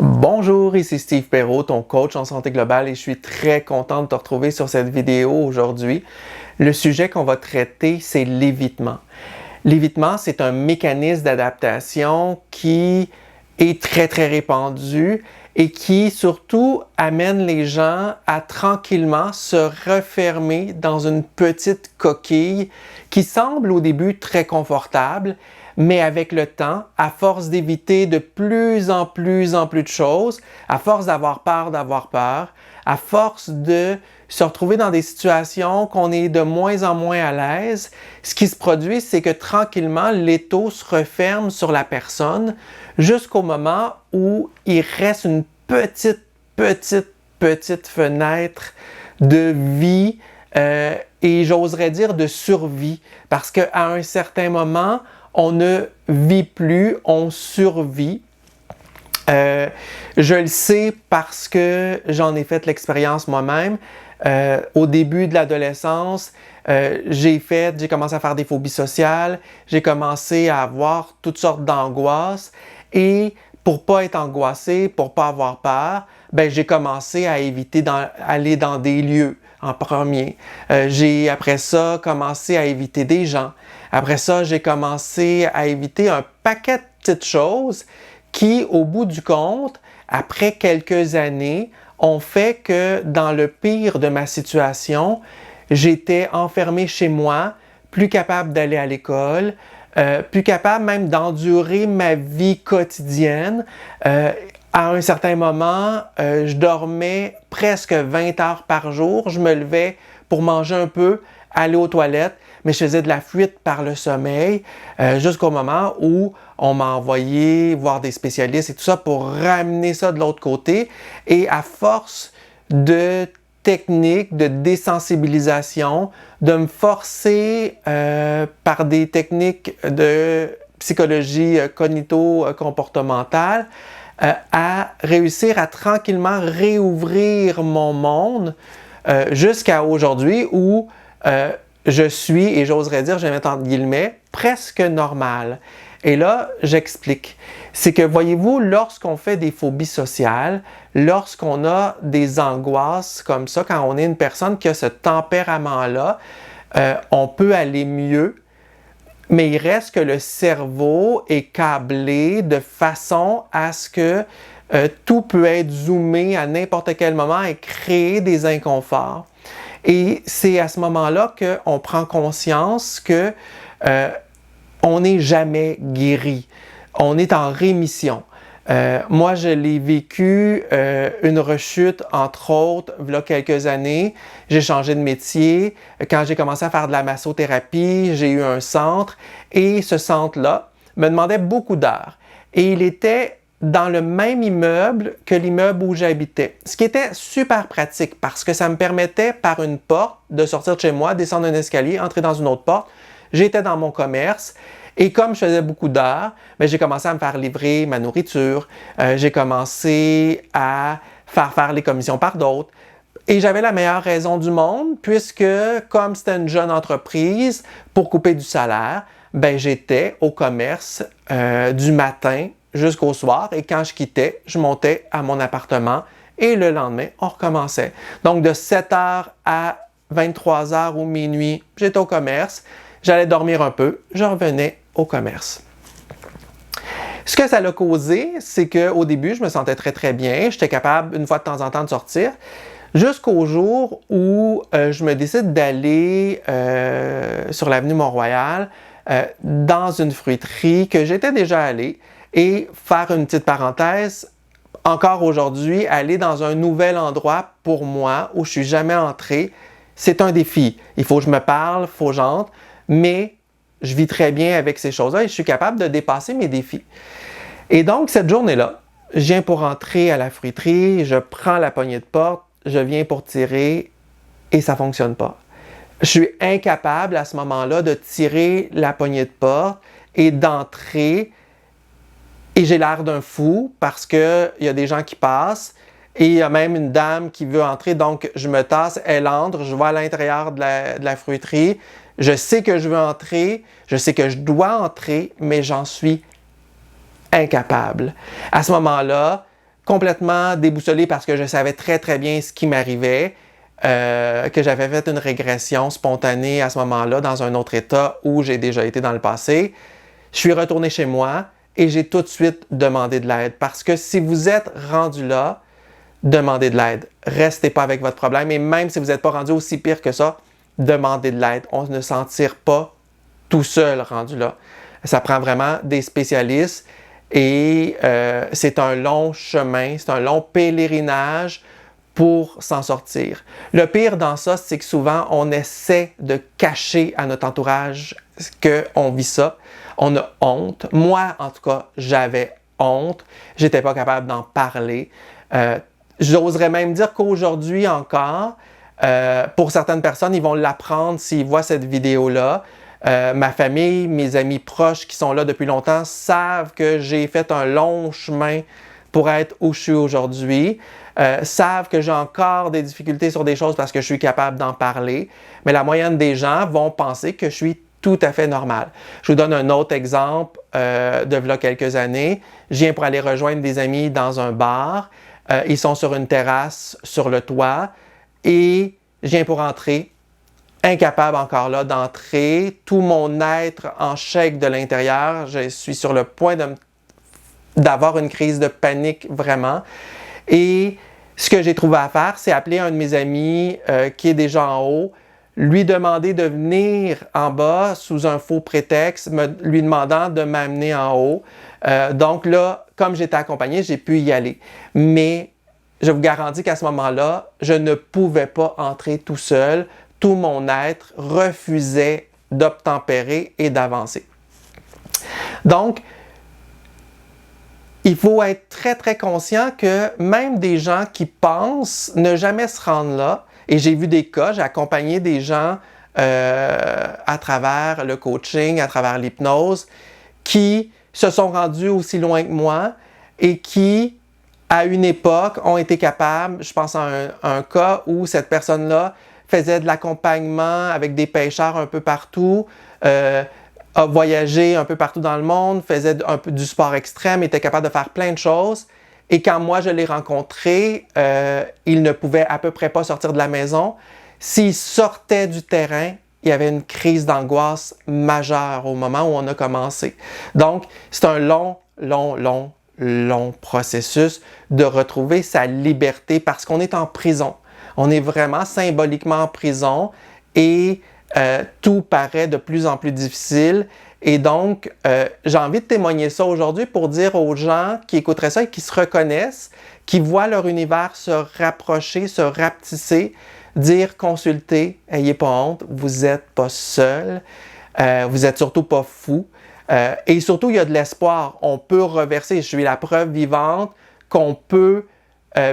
Bonjour, ici Steve Perrault, ton coach en santé globale et je suis très content de te retrouver sur cette vidéo aujourd'hui. Le sujet qu'on va traiter, c'est l'évitement. L'évitement, c'est un mécanisme d'adaptation qui est très répandu et qui surtout amène les gens à tranquillement se refermer dans une petite coquille qui semble au début très confortable, mais avec le temps, à force d'éviter de plus en plus de choses, à force d'avoir peur, à force de se retrouver dans des situations qu'on est de moins en moins à l'aise, ce qui se produit, c'est que tranquillement, l'étau se referme sur la personne jusqu'au moment où il reste une petite fenêtre de vie et j'oserais dire de survie. Parce qu'à un certain moment, on ne vit plus, on survit. Je le sais parce que j'en ai fait l'expérience moi-même. Au début de l'adolescence, j'ai commencé à faire des phobies sociales, j'ai commencé à avoir toutes sortes d'angoisses et pour pas être angoissé, pour pas avoir peur, j'ai commencé à éviter d'aller dans des lieux en premier. J'ai après ça commencé à éviter des gens. Après ça, j'ai commencé à éviter un paquet de petites choses qui, au bout du compte, après quelques années, ont fait que dans le pire de ma situation, j'étais enfermé chez moi, plus capable d'aller à l'école, plus capable même d'endurer ma vie quotidienne. À un certain moment, je dormais presque 20 heures par jour. Je me levais pour manger un peu, aller aux toilettes, mais je faisais de la fuite par le sommeil jusqu'au moment où on m'a envoyé voir des spécialistes et tout ça pour ramener ça de l'autre côté. Et à force de techniques, de désensibilisation, de me forcer par des techniques de psychologie cognito-comportementale, à réussir à tranquillement réouvrir mon monde jusqu'à aujourd'hui où je suis, et j'oserais dire, je vais mettre entre guillemets, presque normal. Et là, j'explique. C'est que, voyez-vous, lorsqu'on fait des phobies sociales, lorsqu'on a des angoisses comme ça, quand on est une personne qui a ce tempérament-là, on peut aller mieux, mais il reste que le cerveau est câblé de façon à ce que tout peut être zoomé à n'importe quel moment et créer des inconforts. Et c'est à ce moment-là qu'on prend conscience que on n'est jamais guéri. On est en rémission. Moi, je l'ai vécu, une rechute, entre autres, il y a quelques années. J'ai changé de métier. Quand j'ai commencé à faire de la massothérapie, j'ai eu un centre. Et ce centre-là me demandait beaucoup d'heures. Et il était dans le même immeuble que l'immeuble où j'habitais. Ce qui était super pratique parce que ça me permettait, par une porte, de sortir de chez moi, descendre un escalier, entrer dans une autre porte. J'étais dans mon commerce. Et comme je faisais beaucoup d'heures, j'ai commencé à me faire livrer ma nourriture. J'ai commencé à faire les commissions par d'autres. Et j'avais la meilleure raison du monde puisque, comme c'était une jeune entreprise, pour couper du salaire, j'étais au commerce du matin jusqu'au soir. Et quand je quittais, je montais à mon appartement et le lendemain, on recommençait. Donc, de 7h à 23h ou minuit, j'étais au commerce. J'allais dormir un peu, je revenais au commerce. Ce que ça l'a causé, c'est qu'au début, je me sentais très bien. J'étais capable, une fois de temps en temps, de sortir. Jusqu'au jour où je me décide d'aller sur l'avenue Mont-Royal dans une fruiterie que j'étais déjà allé et faire une petite parenthèse. Encore aujourd'hui, aller dans un nouvel endroit pour moi où je suis jamais entré, c'est un défi. Il faut que je me parle, il faut que j'entre. Mais je vis très bien avec ces choses-là et je suis capable de dépasser mes défis. Et donc, cette journée-là, je viens pour entrer à la fruiterie, je prends la poignée de porte, je viens pour tirer et ça ne fonctionne pas. Je suis incapable à ce moment-là de tirer la poignée de porte et d'entrer et j'ai l'air d'un fou parce qu'il y a des gens qui passent et il y a même une dame qui veut entrer, donc je me tasse, elle entre, je vais à l'intérieur de la fruiterie. Je sais que je veux entrer, je sais que je dois entrer, mais j'en suis incapable. À ce moment-là, complètement déboussolé parce que je savais très très bien ce qui m'arrivait, que j'avais fait une régression spontanée à ce moment-là dans un autre état où j'ai déjà été dans le passé. Je suis retourné chez moi et j'ai tout de suite demandé de l'aide parce que si vous êtes rendu là, demandez de l'aide. Restez pas avec votre problème et même si vous n'êtes pas rendu aussi pire que ça, demandez de l'aide. On ne s'en tire pas tout seul rendu là. Ça prend vraiment des spécialistes et c'est un long chemin, c'est un long pèlerinage pour s'en sortir. Le pire dans ça, c'est que souvent, on essaie de cacher à notre entourage qu'on vit ça. On a honte. Moi, en tout cas, j'avais honte. J'étais pas capable d'en parler. J'oserais même dire qu'aujourd'hui encore, pour certaines personnes, ils vont l'apprendre s'ils voient cette vidéo-là. Ma famille, mes amis proches qui sont là depuis longtemps savent que j'ai fait un long chemin pour être où je suis aujourd'hui, savent que j'ai encore des difficultés sur des choses parce que je suis capable d'en parler, mais la moyenne des gens vont penser que je suis tout à fait normal. Je vous donne un autre exemple de v'là quelques années. Je viens pour aller rejoindre des amis dans un bar. Ils sont sur une terrasse, sur le toit, et je viens pour entrer. Incapable encore là d'entrer, tout mon être en chèque de l'intérieur, je suis sur le point d'avoir une crise de panique vraiment. Et ce que j'ai trouvé à faire, c'est appeler un de mes amis qui est déjà en haut, lui demander de venir en bas sous un faux prétexte, lui demandant de m'amener en haut. Donc là, comme j'étais accompagné, j'ai pu y aller. Mais je vous garantis qu'à ce moment-là, je ne pouvais pas entrer tout seul. Tout mon être refusait d'obtempérer et d'avancer. Donc, il faut être très, très conscient que même des gens qui pensent ne jamais se rendre là, et j'ai vu des cas, j'ai accompagné des gens à travers le coaching, à travers l'hypnose, qui se sont rendus aussi loin que moi et qui, à une époque, ont été capables, je pense à un cas où cette personne-là faisait de l'accompagnement avec des pêcheurs un peu partout, a voyagé un peu partout dans le monde, faisait un peu du sport extrême, était capable de faire plein de choses. Et quand moi je l'ai rencontré, il ne pouvait à peu près pas sortir de la maison. S'il sortait du terrain, il y avait une crise d'angoisse majeure au moment où on a commencé. Donc, c'est un long processus de retrouver sa liberté parce qu'on est en prison. On est vraiment symboliquement en prison et tout paraît de plus en plus difficile. Et donc, j'ai envie de témoigner ça aujourd'hui pour dire aux gens qui écouteraient ça et qui se reconnaissent, qui voient leur univers se rapprocher, se rapetisser, dire, consultez, ayez pas honte, vous n'êtes pas seul, vous n'êtes surtout pas fou. Et surtout, il y a de l'espoir. On peut reverser. Je suis la preuve vivante qu'on peut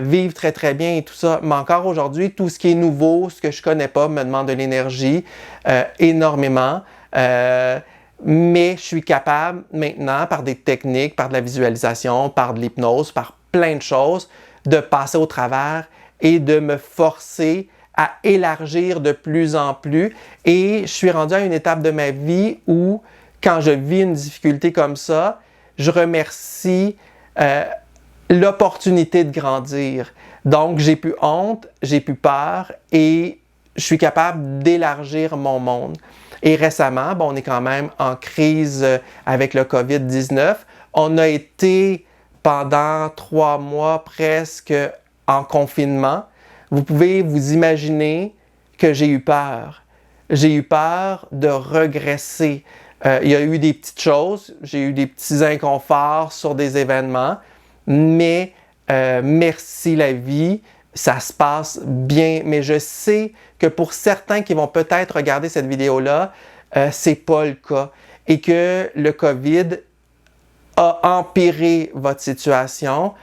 vivre très très bien et tout ça. Mais encore aujourd'hui, tout ce qui est nouveau, ce que je connais pas, me demande de l'énergie énormément. Mais je suis capable maintenant, par des techniques, par de la visualisation, par de l'hypnose, par plein de choses, de passer au travers et de me forcer à élargir de plus en plus. Et je suis rendu à une étape de ma vie où, quand je vis une difficulté comme ça, je remercie l'opportunité de grandir. Donc, j'ai plus honte, j'ai plus peur et je suis capable d'élargir mon monde. Et récemment, on est quand même en crise avec le COVID-19. On a été pendant 3 mois presque en confinement. Vous pouvez vous imaginer que j'ai eu peur. J'ai eu peur de regresser. Il y a eu des petites choses, j'ai eu des petits inconforts sur des événements, mais merci la vie, ça se passe bien. Mais je sais que pour certains qui vont peut-être regarder cette vidéo-là, c'est pas le cas et que le COVID a empiré votre situation.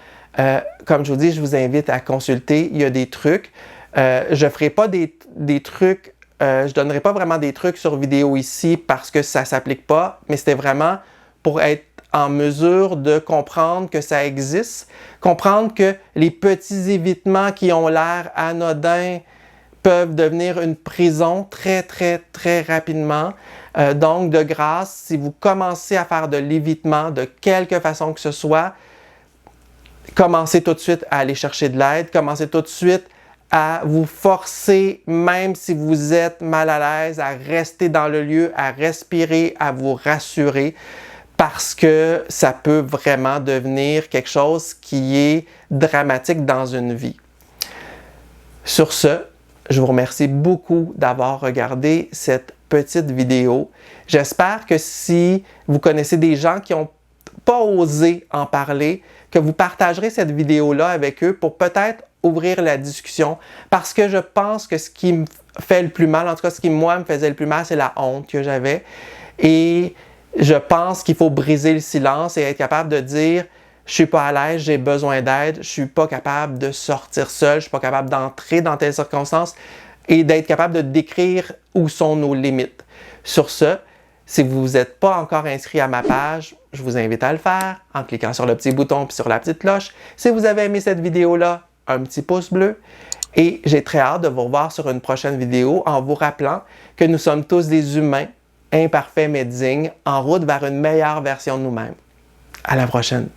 Comme je vous dis, je vous invite à consulter. Il y a des trucs. Je ne ferai pas des trucs, je ne donnerai pas vraiment des trucs sur vidéo ici parce que ça ne s'applique pas, mais c'était vraiment pour être en mesure de comprendre que ça existe, comprendre que les petits évitements qui ont l'air anodins peuvent devenir une prison très, très, très rapidement. Donc, de grâce, si vous commencez à faire de l'évitement de quelque façon que ce soit, commencez tout de suite à aller chercher de l'aide, commencez tout de suite à vous forcer, même si vous êtes mal à l'aise, à rester dans le lieu, à respirer, à vous rassurer, parce que ça peut vraiment devenir quelque chose qui est dramatique dans une vie. Sur ce, je vous remercie beaucoup d'avoir regardé cette petite vidéo. J'espère que si vous connaissez des gens qui n'ont pas osé en parler, que vous partagerez cette vidéo-là avec eux pour peut-être ouvrir la discussion, parce que je pense que ce qui me fait le plus mal, en tout cas ce qui moi me faisait le plus mal, c'est la honte que j'avais. Et je pense qu'il faut briser le silence et être capable de dire « Je suis pas à l'aise, j'ai besoin d'aide, je suis pas capable de sortir seul, je suis pas capable d'entrer dans telles circonstances » et d'être capable de décrire où sont nos limites. Sur ce, si vous n'êtes pas encore inscrit à ma page, je vous invite à le faire en cliquant sur le petit bouton et sur la petite cloche. Si vous avez aimé cette vidéo-là, un petit pouce bleu. Et j'ai très hâte de vous revoir sur une prochaine vidéo en vous rappelant que nous sommes tous des humains, imparfaits mais dignes, en route vers une meilleure version de nous-mêmes. À la prochaine!